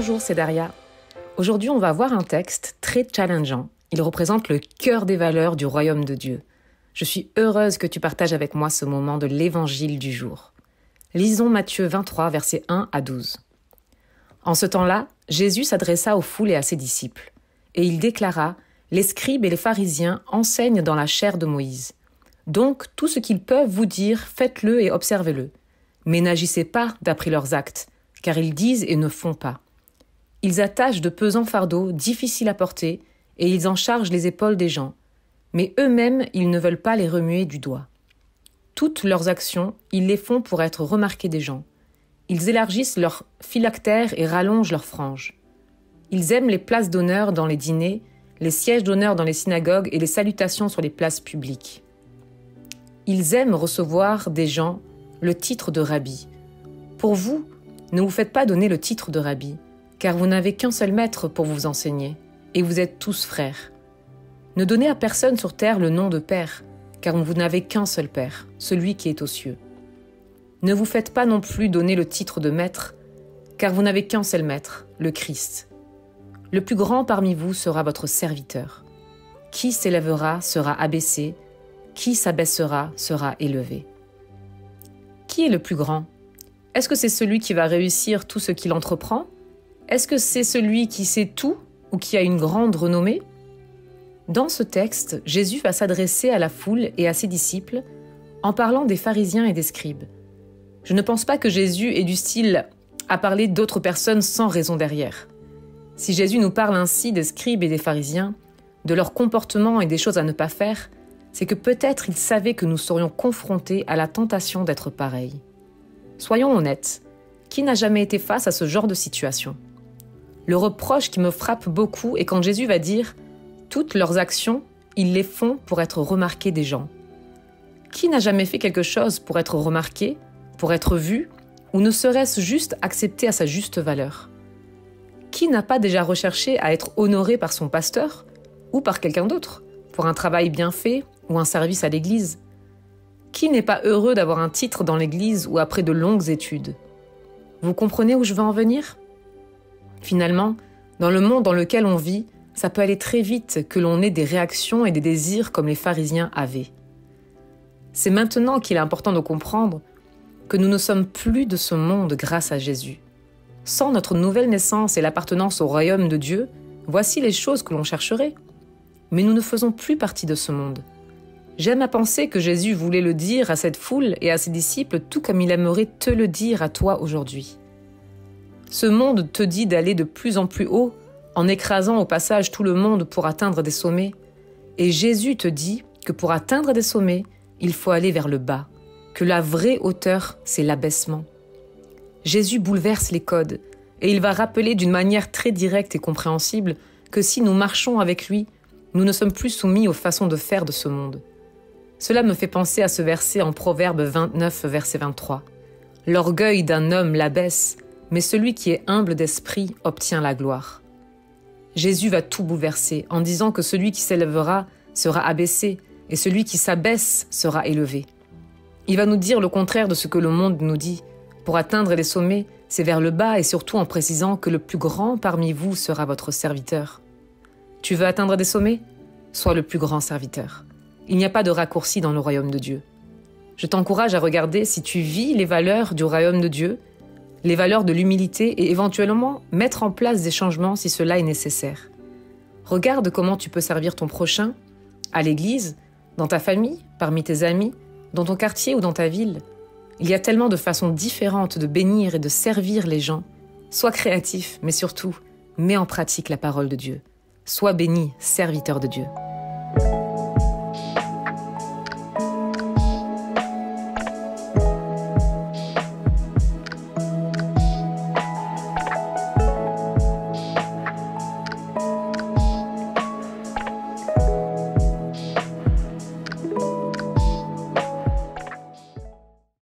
Bonjour, c'est Daria. Aujourd'hui, on va voir un texte très challengeant. Il représente le cœur des valeurs du royaume de Dieu. Je suis heureuse que tu partages avec moi ce moment de l'évangile du jour. Lisons Matthieu 23, versets 1 à 12. En ce temps-là, Jésus s'adressa aux foules et à ses disciples. Et il déclara : « Les scribes et les pharisiens enseignent dans la chair de Moïse. Donc, tout ce qu'ils peuvent vous dire, faites-le et observez-le. Mais n'agissez pas d'après leurs actes, car ils disent et ne font pas. Ils attachent de pesants fardeaux, difficiles à porter, et ils en chargent les épaules des gens. Mais eux-mêmes, ils ne veulent pas les remuer du doigt. Toutes leurs actions, ils les font pour être remarqués des gens. Ils élargissent leurs phylactères et rallongent leurs franges. Ils aiment les places d'honneur dans les dîners, les sièges d'honneur dans les synagogues et les salutations sur les places publiques. Ils aiment recevoir des gens le titre de rabbi. Pour vous, ne vous faites pas donner le titre de rabbi, car vous n'avez qu'un seul maître pour vous enseigner, et vous êtes tous frères. Ne donnez à personne sur terre le nom de père, car vous n'avez qu'un seul père, celui qui est aux cieux. Ne vous faites pas non plus donner le titre de maître, car vous n'avez qu'un seul maître, le Christ. Le plus grand parmi vous sera votre serviteur. Qui s'élèvera sera abaissé, qui s'abaissera sera élevé. Qui est le plus grand ? Est-ce que c'est celui qui va réussir tout ce qu'il entreprend ? Est-ce que c'est celui qui sait tout ou qui a une grande renommée ? Dans ce texte, Jésus va s'adresser à la foule et à ses disciples en parlant des pharisiens et des scribes. Je ne pense pas que Jésus ait du style à parler d'autres personnes sans raison derrière. Si Jésus nous parle ainsi des scribes et des pharisiens, de leur comportement et des choses à ne pas faire, c'est que peut-être il savait que nous serions confrontés à la tentation d'être pareils. Soyons honnêtes, qui n'a jamais été face à ce genre de situation ? Le reproche qui me frappe beaucoup est quand Jésus va dire « Toutes leurs actions, ils les font pour être remarqués des gens ». Qui n'a jamais fait quelque chose pour être remarqué, pour être vu, ou ne serait-ce juste accepté à sa juste valeur ? Qui n'a pas déjà recherché à être honoré par son pasteur ou par quelqu'un d'autre, pour un travail bien fait ou un service à l'église ? Qui n'est pas heureux d'avoir un titre dans l'église ou après de longues études ? Vous comprenez où je veux en venir ? Finalement, dans le monde dans lequel on vit, ça peut aller très vite que l'on ait des réactions et des désirs comme les pharisiens avaient. C'est maintenant qu'il est important de comprendre que nous ne sommes plus de ce monde grâce à Jésus. Sans notre nouvelle naissance et l'appartenance au royaume de Dieu, voici les choses que l'on chercherait. Mais nous ne faisons plus partie de ce monde. J'aime à penser que Jésus voulait le dire à cette foule et à ses disciples tout comme il aimerait te le dire à toi aujourd'hui. Ce monde te dit d'aller de plus en plus haut, en écrasant au passage tout le monde pour atteindre des sommets. Et Jésus te dit que pour atteindre des sommets, il faut aller vers le bas, que la vraie hauteur, c'est l'abaissement. Jésus bouleverse les codes, et il va rappeler d'une manière très directe et compréhensible que si nous marchons avec lui, nous ne sommes plus soumis aux façons de faire de ce monde. Cela me fait penser à ce verset en Proverbe 29, verset 23. « L'orgueil d'un homme l'abaisse, mais celui qui est humble d'esprit obtient la gloire. » Jésus va tout bouleverser en disant que celui qui s'élèvera sera abaissé et celui qui s'abaisse sera élevé. Il va nous dire le contraire de ce que le monde nous dit. Pour atteindre les sommets, c'est vers le bas et surtout en précisant que le plus grand parmi vous sera votre serviteur. Tu veux atteindre des sommets ? Sois le plus grand serviteur. Il n'y a pas de raccourci dans le royaume de Dieu. Je t'encourage à regarder si tu vis les valeurs du royaume de Dieu, les valeurs de l'humilité et éventuellement mettre en place des changements si cela est nécessaire. Regarde comment tu peux servir ton prochain, à l'église, dans ta famille, parmi tes amis, dans ton quartier ou dans ta ville. Il y a tellement de façons différentes de bénir et de servir les gens. Sois créatif, mais surtout, mets en pratique la parole de Dieu. Sois béni, serviteur de Dieu.